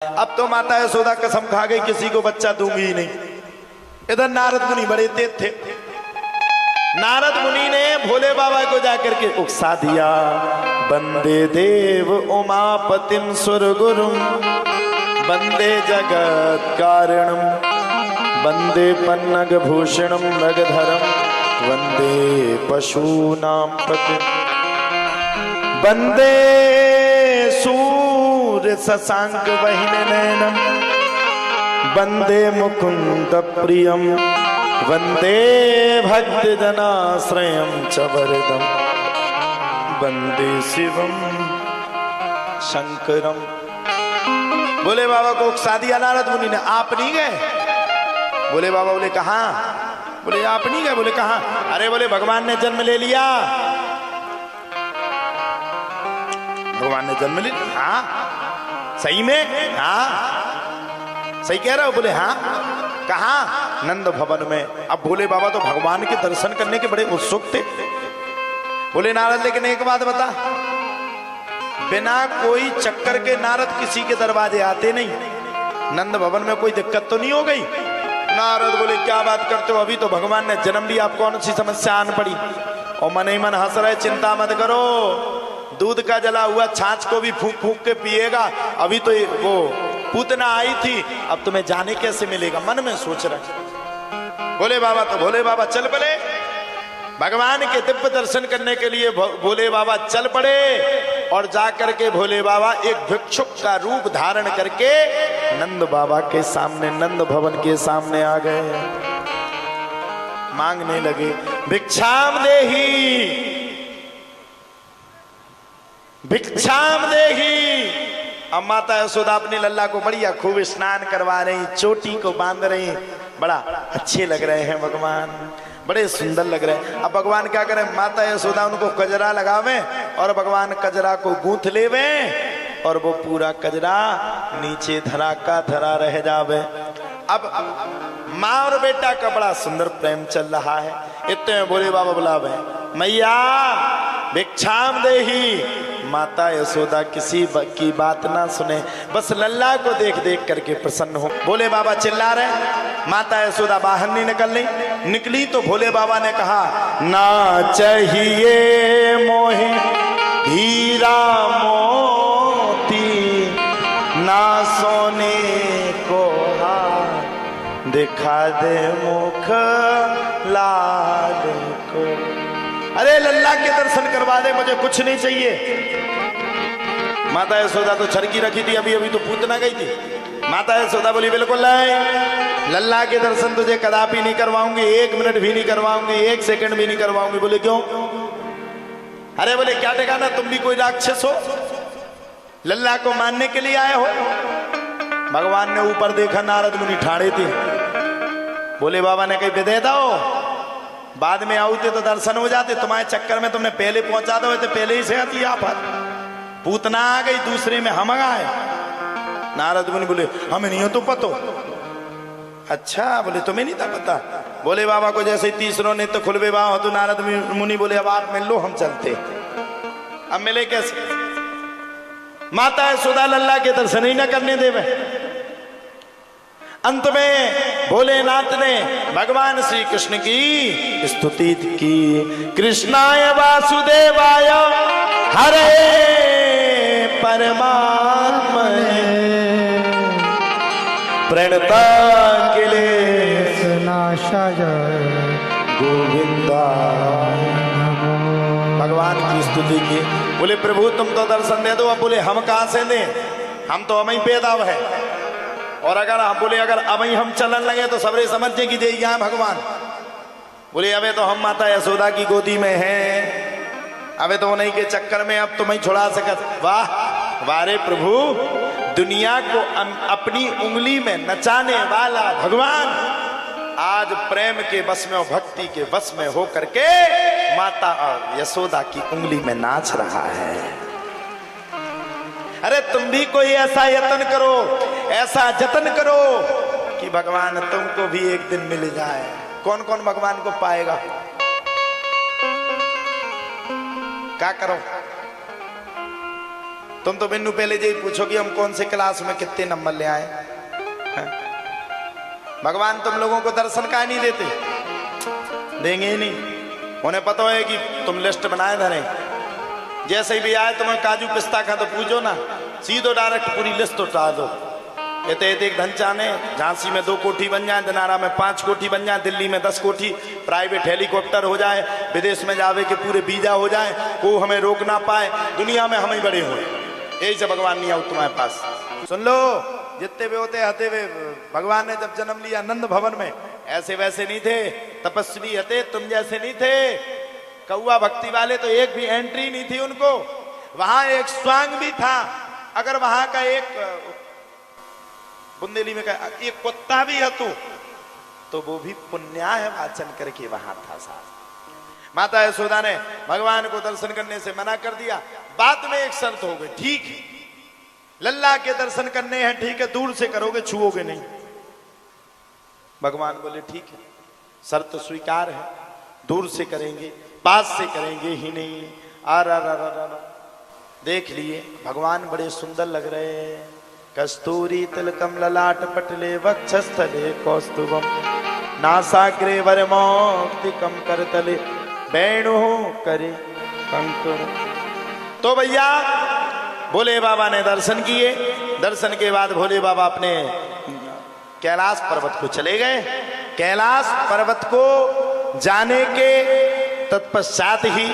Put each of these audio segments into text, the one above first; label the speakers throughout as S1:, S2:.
S1: अब तो माता यशोदा कसम खा गई किसी को बच्चा दूंगी ही नहीं। इधर नारद मुनि बड़े तेज थे। नारद मुनि ने भोले बाबा को जाकर के उकसा दिया, वंदे देव उमापतिम सुर गुरुम वंदे जगत कारणम वंदे पन्नग भूषणम नगधरम वंदे पशूनाम पति वंदे सूर्य शशांक वहिन नयनम वंदे मुकुंद प्रियम वंदे भक्त जनाश्रयम च वरदम वंदे शिवम शंकरम। बोले बाबा को उकसा दिया नारद मुनि ने। आप नहीं गए? बोले बाबा बोले कहां? बोले आप नहीं गए? बोले कहां? अरे बोले भगवान ने जन्म ले लिया। भगवान ने जन्म ले लिया? हाँ सही में? हाँ सही कह रहे हो? बोले हाँ। कहां? नंद भवन में। अब भोले बाबा तो भगवान के दर्शन करने के बड़े उत्सुक थे। बोले नारद लेकिन एक बात बता, बिना कोई चक्कर के नारद किसी के दरवाजे आते नहीं। नंद भवन में कोई दिक्कत तो नहीं हो गई? नारद बोले क्या बात करते हो, अभी तो भगवान ने जन्म लिया, आप कौन सी समस्या आन पड़ी? और मन ही मन हंस रहे, चिंता मत करो, दूध का जला हुआ छाछ को भी फूंक फूंक के पिएगा। अभी तो वो पूतना आई थी, अब तुम्हें जाने कैसे मिलेगा, मन में सोच रहे भोले बाबा। तो भोले बाबा चल पड़े भगवान के दिव्य दर्शन करने के लिए। भोले बाबा चल पड़े और जाकर के भोले बाबा एक भिक्षुक का रूप धारण करके नंद बाबा के सामने, नंद भवन के सामने आ गए। मांगने लगे, भिक्षाम देही भिक्षाम देही। अब माता यशोदा अपनी लल्ला को बढ़िया खूब स्नान करवा रही, चोटी को बांध रही। बड़ा अच्छे लग रहे हैं भगवान, बड़े सुंदर लग रहे हैं। अब भगवान क्या करें, माता यशोदा उनको कजरा लगावे और भगवान कजरा को गूंथ लेवे और वो पूरा कजरा नीचे धरा का धरा रह जावे। अब माँ और बेटा का बड़ा सुंदर प्रेम चल रहा है। इतने में भोले बाबा बुलावे, मैया भिक्षाम देही। माता यशोदा किसी की बात ना सुने, बस लल्ला को देख देख करके प्रसन्न हो। भोले बाबा चिल्ला रहे, माता यशोदा बाहर नहीं निकली तो भोले बाबा ने कहा, ना चाहिए मोहे हीरा मोती, ना सोने को हार, दिखा दे मुख लाल को। अरे लल्ला के दर्शन करवा दे, मुझे कुछ नहीं चाहिए। माता यशोदा तो छरकी रखी थी, अभी अभी तो पूतना गई थी। माता यशोदा बोली बिल्कुल नहीं, लल्ला के दर्शन तुझे कदापि नहीं करवाऊंगी, 1 मिनट भी नहीं करवाऊंगी, 1 सेकंड भी नहीं करवाऊंगी। बोले क्यों? अरे बोले क्या ठिकाना, तुम भी कोई राक्षस हो, लल्ला को मानने के लिए आए हो? भगवान ने ऊपर देखा, नारद मुनि ठाड़े थे। बोले बाबा ने कही दे दो, बाद में आते तो दर्शन हो जाते, तुम्हारे चक्कर में तुमने पहले पहुंचा दो, तो पहले ही से आती आफत। पूतना आ गई, दूसरे में हम आए। नारद मुनि बोले हमें नहीं हो तो पतो। अच्छा बोले तुम्हें नहीं था पता? बोले बाबा को जैसे तीसरों ने तो खुलवे बाबा हो, तो नारद मुनि बोले अब आप मिल लो, हम चलते। अब मिले कैसे? माता यशोदा लल्ला के दर्शन ही न करने देवे। अंत में भोलेनाथ ने भगवान श्री कृष्ण की स्तुति की, कृष्णाय वासुदेवाय हरे परमात्मा प्रणताकिलेश नाशाय गोविंदा। भगवान की स्तुति की। बोले प्रभु तुम तो दर्शन दे दो। अब बोले हम कहां से दें, हम तो हम ही पैदा है। और अगर हम बोले अगर अब ही हम चलन लगे तो सबरे समझे कि जय यहाँ भगवान। बोले अबे तो हम माता यशोदा की गोदी में हैं, अबे तो उन्हीं के चक्कर में अब तुम ही छुड़ा सकत। वाह वारे प्रभु, दुनिया को अपनी उंगली में नचाने वाला भगवान आज प्रेम के बस में और भक्ति के बस में हो करके माता यशोदा की उंगली में नाच रहा है। अरे तुम भी कोई ऐसा यत्न करो, ऐसा जतन करो कि भगवान तुमको भी एक दिन मिल जाए। कौन कौन भगवान को पाएगा? क्या करो? तुम तो बिन्नू पहले यही पूछोगी हम कौन से क्लास में कितने नंबर ले आए हैं? भगवान तुम लोगों को दर्शन का नहीं देते, देंगे ही नहीं। उन्हें पता है कि तुम लिस्ट बनाए धरे, जैसे ही भी आए तुम्हें काजू पिस्ता खा तो पूछो ना, सीधो डायरेक्ट पूरी लिस्ट उठा दो। एक धन चाने, झांसी में 2 कोठी बन जाए, दिनारा में 5 कोठी बन जाए, दिल्ली में 10 कोठी, प्राइवेट हेलीकॉप्टर हो जाए, विदेश में जावे के पूरे वीजा हो जाए, को हमें रोक ना पाए, दुनिया में हम ही बड़े हुए। यही से भगवान नहीं आओ तुम्हारे पास। सुन लो, जितने भी होते हते हुए भगवान ने जब जन्म लिया नंद भवन में, ऐसे वैसे नहीं थे, तपस्वी हते, तुम जैसे नहीं थे। कौआ भक्ति वाले तो एक भी एंट्री नहीं थी उनको। वहां एक स्वांग भी था, अगर वहां का एक बुंदेली में एक कुत्ता भी है तो वो भी पुण्या है वाचन करके वहां था साथ। माता यशोदा ने भगवान को दर्शन करने से मना कर दिया। बाद में एक शर्त हो गई, ठीक है लल्ला के दर्शन करने हैं, ठीक है दूर से करोगे, छुओगे नहीं। भगवान बोले ठीक है, शर्त स्वीकार है, दूर से करेंगे, पास से करेंगे ही नहीं। देख लिए भगवान बड़े सुंदर लग रहे हैं। कस्तूरी तिलकम ललाट पटले वक्षस्थले कौस्तुभम नासाग्रे वरमौक्तिकम करतले वेणु करे कंकुर। तो भैया भोले बाबा ने दर्शन किए। दर्शन के बाद भोले बाबा अपने कैलाश पर्वत को चले गए। कैलाश पर्वत को जाने के तत्पश्चात ही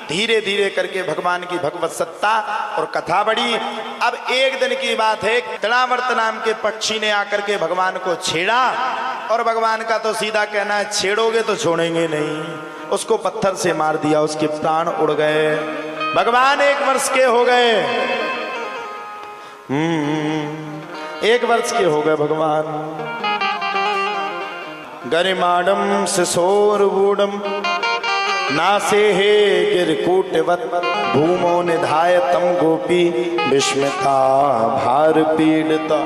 S1: धीरे धीरे करके भगवान की भगवत सत्ता और कथा बढ़ी। अब एक दिन की बात है, तृणावर्त नाम के पक्षी ने आकर के भगवान को छेड़ा, और भगवान का तो सीधा कहना है छेड़ोगे तो छोड़ेंगे नहीं। उसको पत्थर से मार दिया, उसके प्राण उड़ गए। भगवान 1 वर्ष के हो गए। 1 वर्ष के हो गए भगवान। गरिमाडम शिशोरवूढ़म नासे हे गिरकूटवत भूमो निधाय तम गोपी विस्मिता भार पीड़िता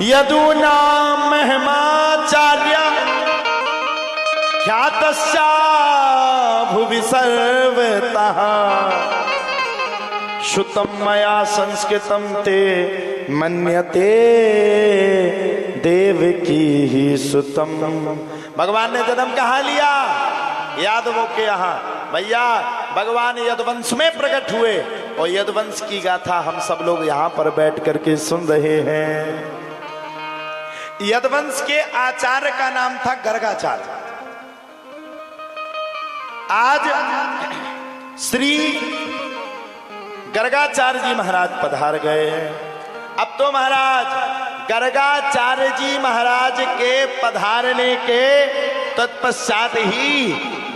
S1: यदुना महिमाचार्य ख्यातस्या भुवि सर्वतः श्रुतम मया संस्कृतम ते मन्यते देवकी ही सुतम। भगवान ने जन्म कहाँ लिया? यादवों के यहाँ। भैया भगवान यदुवंश में प्रकट हुए, और यदुवंश की गाथा हम सब लोग यहाँ पर बैठ करके सुन रहे हैं। यदुवंश के आचार्य का नाम था गर्गाचार्य। आज श्री गर्गाचार्य जी महाराज पधार गए। अब तो महाराज गर्गाचार्य जी महाराज के पधारने के तत्पश्चात ही,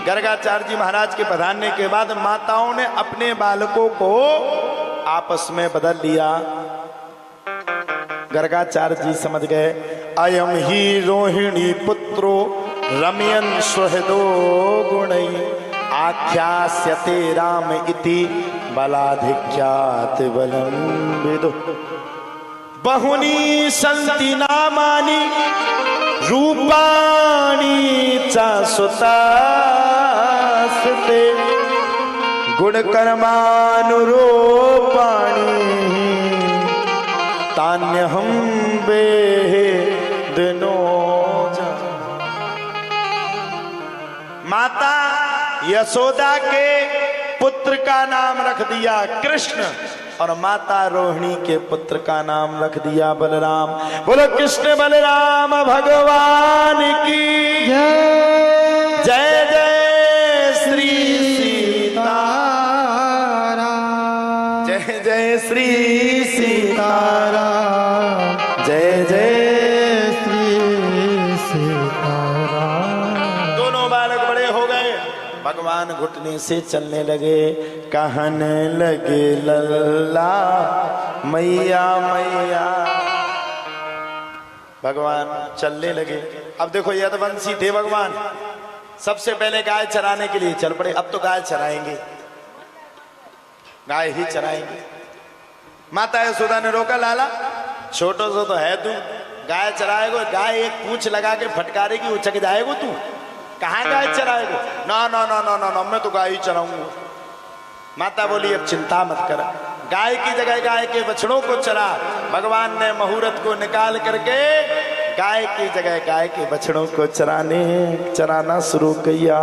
S1: गर्गाचार्य जी महाराज के पधारने के बाद माताओं ने अपने बालकों को आपस में बदल लिया। गर्गाचार्य जी समझ गए, अयम ही रोहिणी पुत्रो रमयन सुहृदो गुणै आख्यास्यते राम इति बलाधिक्यात बलं विदु बहुनी सन्ति नामानि रूपाणि च सुतास्ते गुणकर्मानुरूपाणि तान्यहं वेदनो। माता यशोदा के पुत्र का नाम रख दिया कृष्ण, और माता रोहिणी के पुत्र का नाम रख दिया बलराम। बोलो कृष्ण बलराम भगवान की जय। जय जय श्री सीताराम। जय जय श्री सीताराम। जय जय श्री सीताराम। दोनों बालक बड़े हो गए। भगवान घुटने से चलने लगे, कहने लगे लल्ला मैया मैया। भगवान चलने लगे। अब देखो यदुवंशी थे भगवान, सबसे पहले गाय चराने के लिए चल पड़े। अब तो गाय चराएंगे, गाय ही चराएंगे। माता यशोदा ने रोका, लाला छोटो सो तो है तू, गाय चराएगो, गाय एक पूंछ लगा के फटकारेगी, उछक जाएगो तू, कहाँ गाय चराएगो? ना ना ना ना ना ना, मैं तो गाय ही चराऊंगा। माता बोली अब चिंता मत कर, गाय की जगह गाय के बछड़ों को चरा। भगवान ने मुहूर्त को निकाल करके गाय की जगह गाय के बछड़ों को चराना शुरू किया।